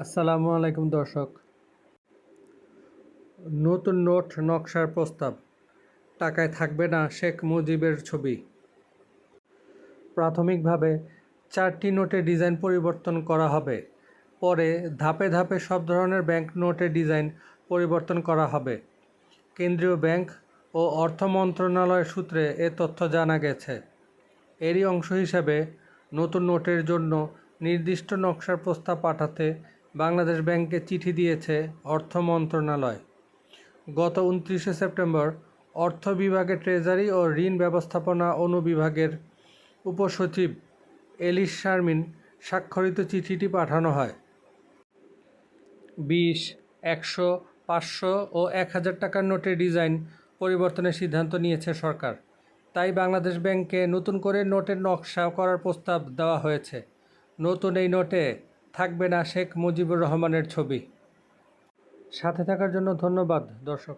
আসসালামু আলাইকুম দর্শক। নতুন নোট নকশার প্রস্তাব, টাকায় থাকবে না শেখ মুজিবের ছবি। প্রাথমিকভাবে 4টি নোটের ডিজাইন পরিবর্তন করা হবে, পরে ধাপে ধাপে সব ধরনের ব্যাংক নোটের ডিজাইন পরিবর্তন করা হবে। কেন্দ্রীয় ব্যাংক ও অর্থ মন্ত্রণালয় সূত্রে এ তথ্য জানা গেছে। এরই অংশ হিসেবে নতুন নোটের জন্য নির্দিষ্ট নকশার প্রস্তাব পাঠাতে বাংলাদেশ ব্যাংককে চিঠি দিয়েছে অর্থ মন্ত্রণালয়। গত 29 সেপ্টেম্বর অর্থ বিভাগের ট্রেজারি ও ঋণ ব্যবস্থাপনা অনুবিভাগের উপসচিব এলিস শারমিন স্বাক্ষরিত চিঠিটি পাঠানো হয়। 20, 100, 500 ও 1000 টাকার নোটের ডিজাইন পরিবর্তনের সিদ্ধান্ত নিয়েছে সরকার। তাই বাংলাদেশ ব্যাংককে নতুন করে নোটের নকশা করার প্রস্তাব দেওয়া হয়েছে। নতুন এই নোটে থাকবে না শেখ মুজিবুর রহমানের ছবি। সাথে থাকার জন্য ধন্যবাদ দর্শক।